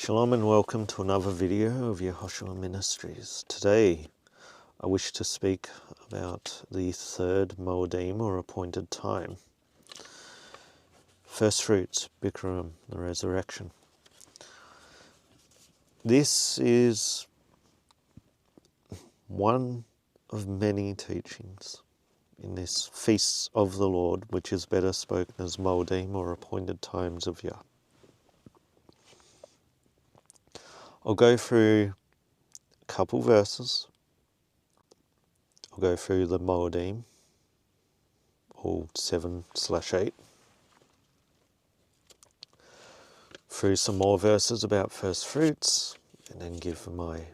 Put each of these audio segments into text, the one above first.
Shalom and welcome to another video of Yehoshua Ministries. Today I wish to speak about the third Moadim, or appointed time. First fruits, Bikurim, the resurrection. This is one of many teachings in this Feast of the Lord, which is better spoken as Moadim, or appointed times of Yah. I'll go through a couple verses. I'll go through the Moadim, all 7/8. Through some more verses about first fruits, and then give my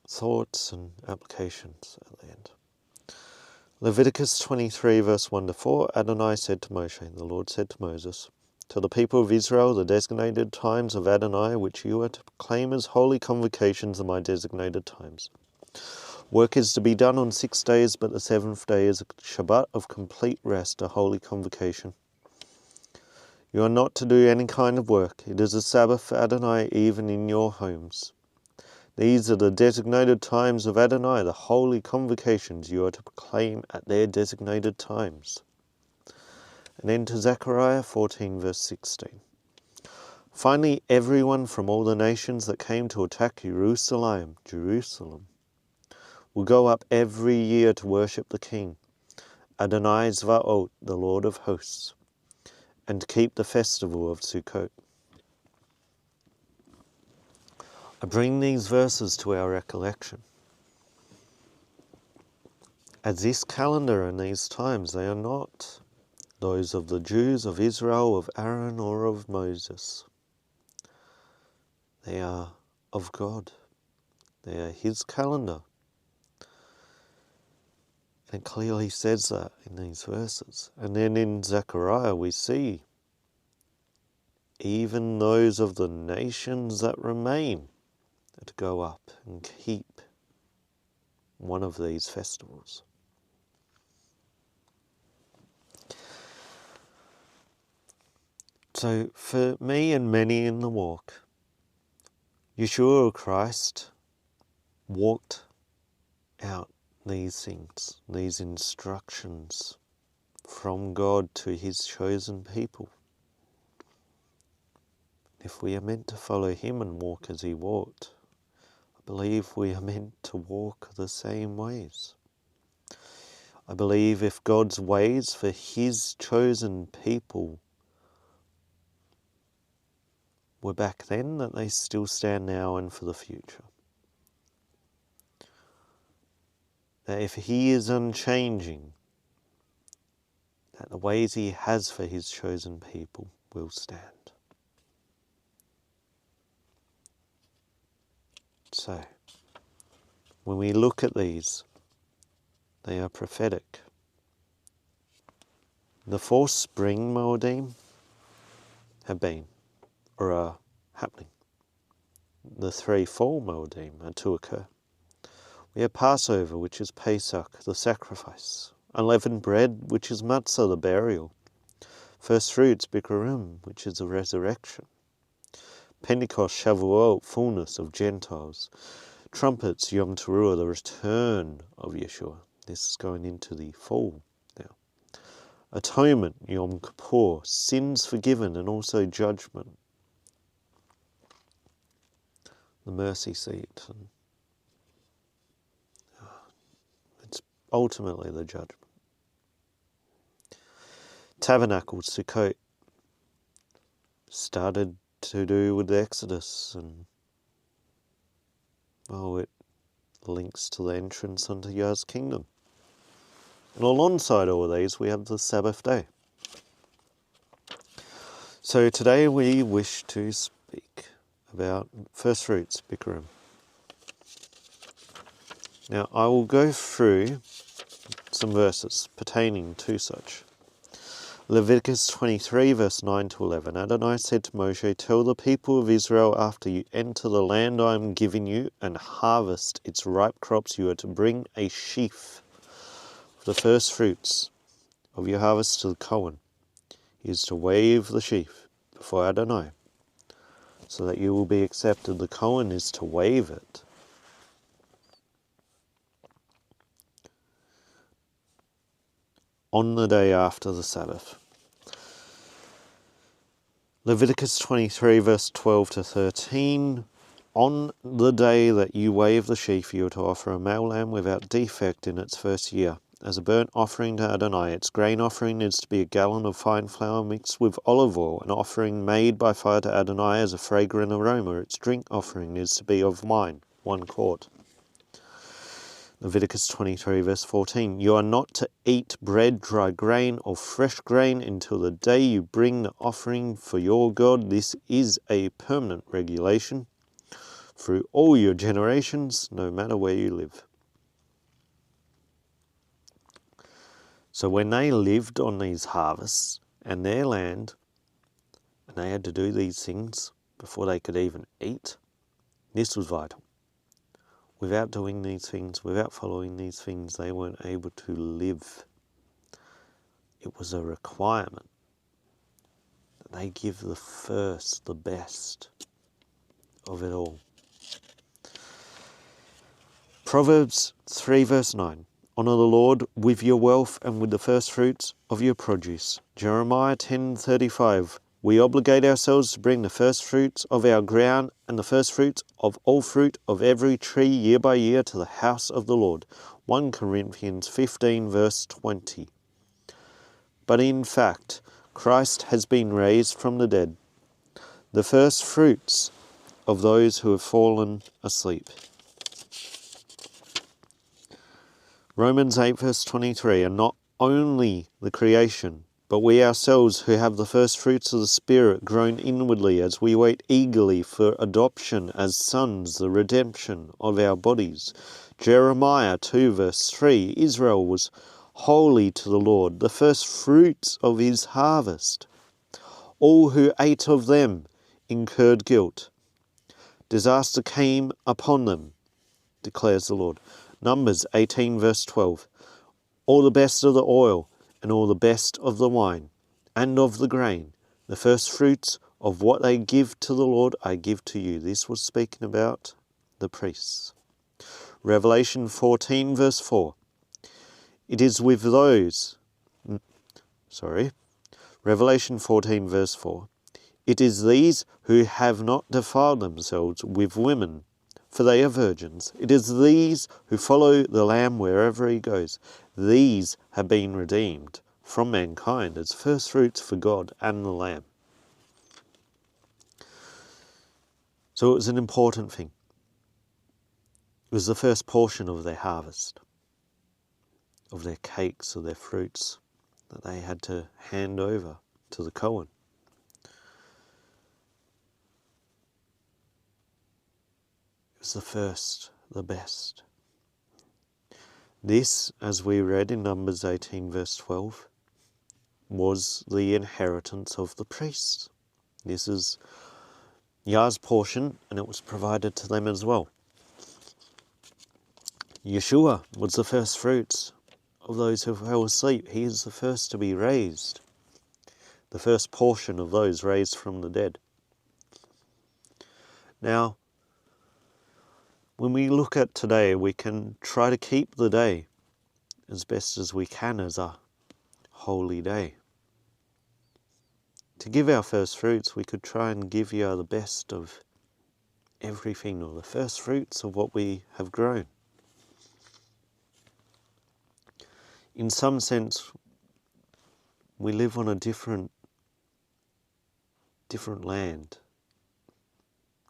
thoughts and applications at the end. Leviticus 23 verse 1-4, Adonai said to Moshe, the Lord said to Moses, "Tell the people of Israel the designated times of Adonai, which you are to proclaim as holy convocations, are my designated times. Work is to be done on 6 days, but the 7th day is a Shabbat of complete rest, a holy convocation. You are not to do any kind of work. It is a Sabbath for Adonai even in your homes. These are the designated times of Adonai, the holy convocations you are to proclaim at their designated times." And then to Zechariah 14 verse 16. "Finally, everyone from all the nations that came to attack Jerusalem, will go up every year to worship the King, Adonai Zvaot, the Lord of hosts, and keep the festival of Sukkot." I bring these verses to our recollection, as this calendar and these times, they are not those of the Jews, of Israel, of Aaron, or of Moses. They are of God. They are His calendar. And it clearly says that in these verses. And then in Zechariah we see even those of the nations that remain are to go up and keep one of these festivals. So for me and many in the walk, Yeshua Christ walked out these things, these instructions from God to His chosen people. If we are meant to follow Him and walk as He walked, I believe we are meant to walk the same ways. I believe if God's ways for His chosen people were back then, that they still stand now and for the future. That if He is unchanging, that the ways He has for His chosen people will stand. So, when we look at these, they are prophetic. The 4 spring Moadim have been, or are happening. The 3 fall Moadim are to occur. We have Passover, which is Pesach, the sacrifice. Unleavened bread, which is Matzah, the burial. First fruits, Bikurim, which is the resurrection. Pentecost, Shavuot, fullness of Gentiles. Trumpets, Yom Teruah, the return of Yeshua. This is going into the fall now. Atonement, Yom Kippur, sins forgiven and also judgment. The mercy seat. And it's ultimately the judgment. Tabernacle, Sukkot, started to do with the Exodus, and it links to the entrance unto Yah's kingdom. And alongside all of these, we have the Sabbath day. So today we wish to speak about first fruits, Bikurim. Now I will go through some verses pertaining to such. Leviticus 23 verse 9-11. Adonai said to Moshe, "Tell the people of Israel, after you enter the land I am giving you and harvest its ripe crops, you are to bring a sheaf of the first fruits of your harvest to the Cohen. He is to wave the sheaf before Adonai so that you will be accepted. The Kohen is to wave it. On the day after the Sabbath. Leviticus 23 verse 12 to 13. On the day that you wave the sheaf, you are to offer a male lamb without defect in its first year. As a burnt offering to Adonai, its grain offering is to be a gallon of fine flour mixed with olive oil, an offering made by fire to Adonai as a fragrant aroma. Its drink offering is to be of wine, 1 quart. Leviticus 23 verse 14. You are not to eat bread, dry grain, or fresh grain until the day you bring the offering for your God. This is a permanent regulation through all your generations, no matter where you live. So when they lived on these harvests and their land, and they had to do these things before they could even eat, this was vital. Without doing these things, without following these things, they weren't able to live. It was a requirement that they give the first, the best of it all. Proverbs 3 verse 9. Honour the Lord with your wealth and with the first fruits of your produce. Jeremiah 10:35. We obligate ourselves to bring the first fruits of our ground and the first fruits of all fruit of every tree year by year to the house of the Lord. 1 Corinthians 15 verse 20. But in fact, Christ has been raised from the dead, the first fruits of those who have fallen asleep. Romans 8 verse 23. And not only the creation, but we ourselves who have the first fruits of the Spirit groan inwardly as we wait eagerly for adoption as sons, the redemption of our bodies. Jeremiah 2 verse 3. Israel was holy to the Lord, the first fruits of his harvest. All who ate of them incurred guilt. Disaster came upon them, declares the Lord. Numbers 18 verse 12. All the best of the oil and all the best of the wine and of the grain, the first fruits of what they give to the Lord, I give to you. This was speaking about the priests. Revelation 14 verse 4. It is with those, Revelation 14 verse 4. It is these who have not defiled themselves with women, for they are virgins. It is these who follow the Lamb wherever he goes. These have been redeemed from mankind as first fruits for God and the Lamb. So it was an important thing. It was the first portion of their harvest, of their cakes, of their fruits, that they had to hand over to the Kohen. It was the first, the best. This, as we read in Numbers 18 verse 12, was the inheritance of the priests. This is Yah's portion, and it was provided to them as well. Yeshua was the first fruits of those who fell asleep. He is the first to be raised, the first portion of those raised from the dead. Now, when we look at today, we can try to keep the day as best as we can as a holy day. To give our first fruits, we could try and give you the best of everything, or the first fruits of what we have grown. In some sense, we live on a different land.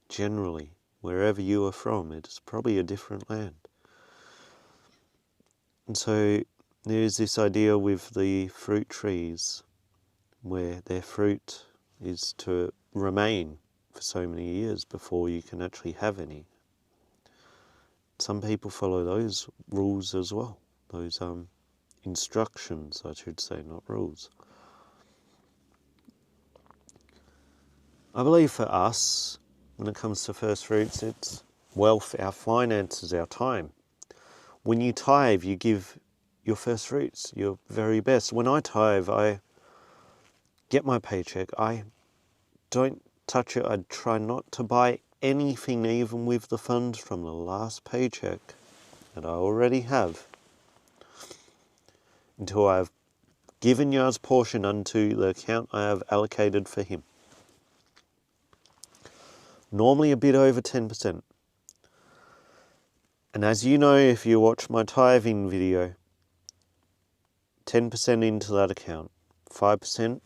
Generally, wherever you are from, it's probably a different land. And so there is this idea with the fruit trees, where their fruit is to remain for so many years before you can actually have any. Some people follow those rules as well, those instructions, I should say, not rules. I believe for us, when it comes to first fruits, it's wealth, our finances, our time. When you tithe, you give your first fruits, your very best. When I tithe, I get my paycheck. I don't touch it. I try not to buy anything, even with the funds from the last paycheck that I already have, until I have given Yah's portion unto the account I have allocated for him. Normally a bit over 10%. And as you know, if you watch my tithing video, 10% into that account, 5%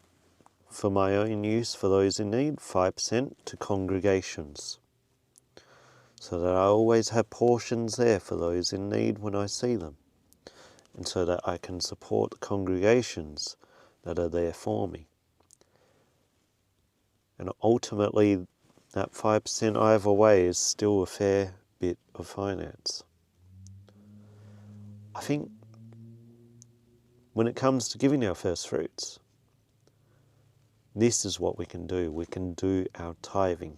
for my own use for those in need, 5% to congregations, so that I always have portions there for those in need when I see them, and so that I can support the congregations that are there for me. And ultimately, that 5% either way is still a fair bit of finance. I think when it comes to giving our first fruits, this is what we can do. We can do our tithing.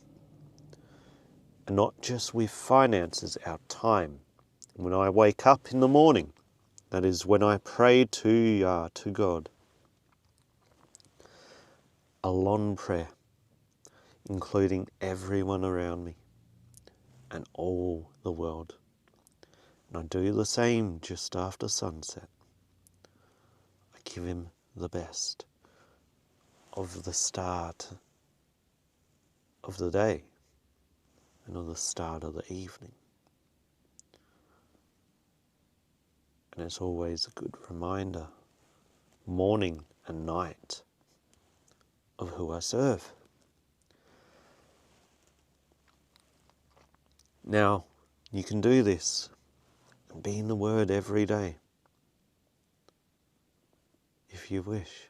And not just with finances, our time. When I wake up in the morning, that is when I pray to Yah, to God. A long prayer, including everyone around me and all the world. And I do the same just after sunset. I give him the best of the start of the day and of the start of the evening. And it's always a good reminder, morning and night, of who I serve. Now, you can do this and be in the Word every day, if you wish.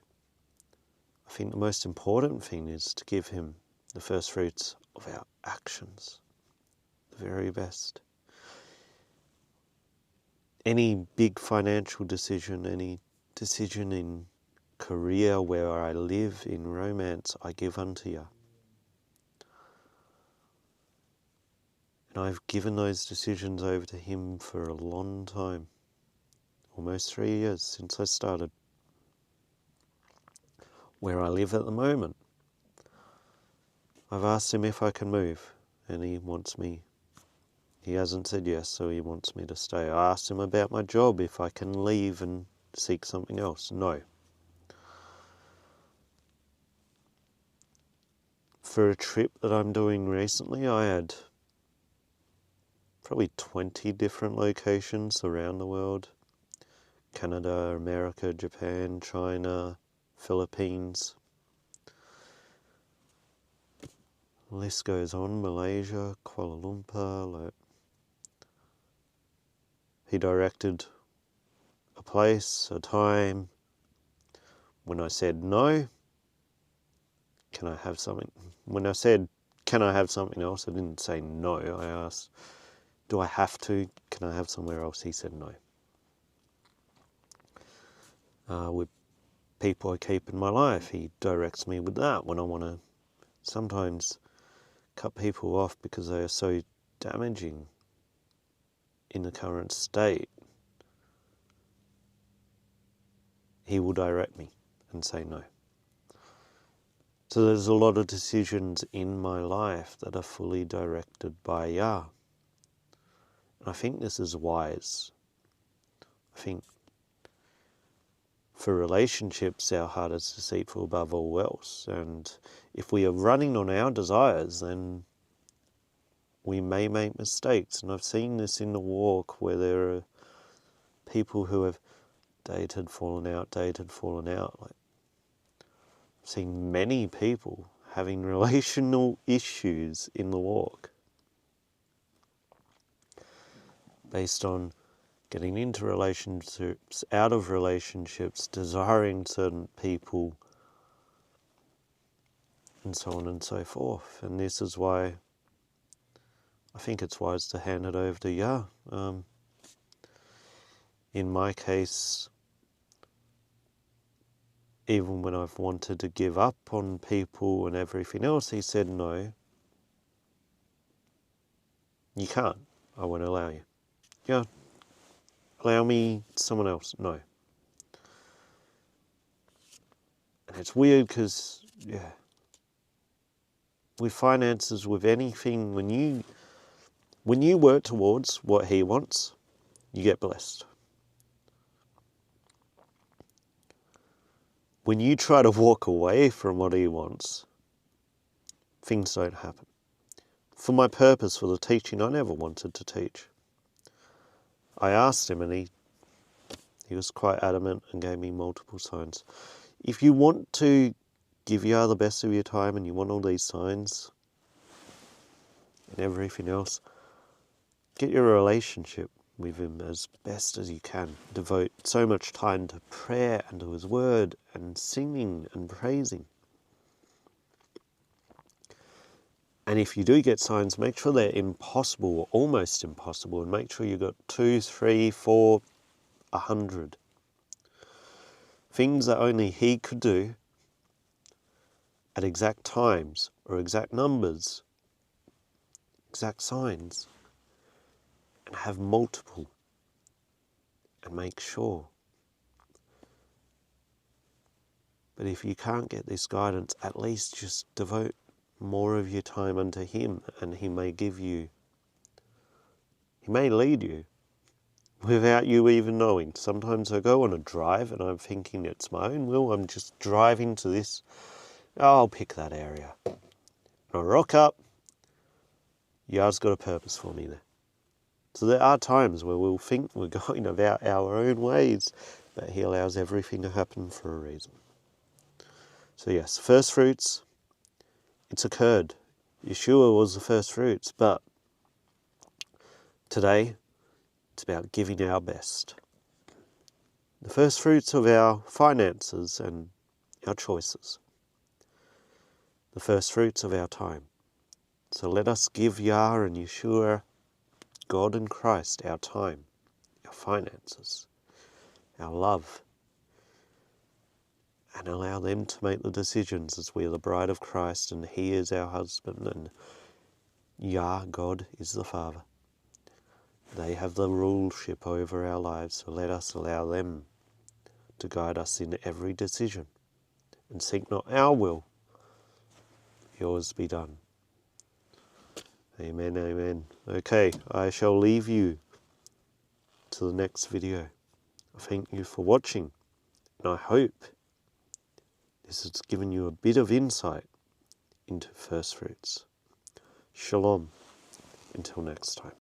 I think the most important thing is to give him the first fruits of our actions, the very best. Any big financial decision, any decision in career, where I live, in romance, I give unto you. And I've given those decisions over to him for a long time, almost 3 years since I started. Where I live at the moment, I've asked him if I can move, and he wants me. He hasn't said yes, so he wants me to stay. I asked him about my job, if I can leave and seek something else. No. For a trip that I'm doing recently, I had probably 20 different locations around the world. Canada, America, Japan, China, Philippines. The list goes on. Malaysia, Kuala Lumpur. He directed a place, a time. When I said no, can I have something? When I said, can I have something else? I didn't say no. I asked, do I have to? Can I have somewhere else? He said no. With people I keep in my life, he directs me with that when I want to sometimes cut people off because they are so damaging in the current state. He will direct me and say no. So there's a lot of decisions in my life that are fully directed by Yah. And I think this is wise. I think for relationships, our heart is deceitful above all else. And if we are running on our desires, then we may make mistakes. And I've seen this in the walk where there are people who have dated, fallen out. Like, I've seen many people having relational issues in the walk based on getting into relationships, out of relationships, desiring certain people, and so on and so forth. And this is why I think it's wise to hand it over to Yah. In my case, even when I've wanted to give up on people and everything else, he said, no, you can't. I won't allow you. Yeah, allow me someone else. No. And it's weird because, with finances, with anything, when you work towards what He wants, you get blessed. When you try to walk away from what He wants, things don't happen. For my purpose, for the teaching, I never wanted to teach. I asked Him, and he was quite adamant and gave me multiple signs. If you want to give Yah the best of your time and you want all these signs and everything else, get your relationship with Him as best as you can. Devote so much time to prayer and to His Word and singing and praising. And if you do get signs, make sure they're impossible or almost impossible, and make sure you've got 2, 3, 4, 100. Things that only He could do at exact times or exact numbers, exact signs, and have multiple, and make sure. But if you can't get this guidance, at least just devote more of your time unto Him, and He may give you, He may lead you without you even knowing. Sometimes I go on a drive and I'm thinking it's my own will, I'm just driving to this, oh, I'll pick that area. And I rock up, Yah's got a purpose for me there. So there are times where we'll think we're going about our own ways, but He allows everything to happen for a reason. So yes, first fruits, it's occurred. Yeshua was the first fruits, but today it's about giving our best. The first fruits of our finances and our choices. The first fruits of our time. So let us give Yah and Yeshua, God and Christ, our time, our finances, our love, and allow them to make the decisions, as we are the bride of Christ and He is our husband and Yah, God, is the Father. They have the ruleship over our lives, so let us allow them to guide us in every decision, and seek not our will, yours be done. Amen, amen. Okay, I shall leave you to the next video. I thank you for watching, and I hope this has given you a bit of insight into first fruits. Shalom, until next time.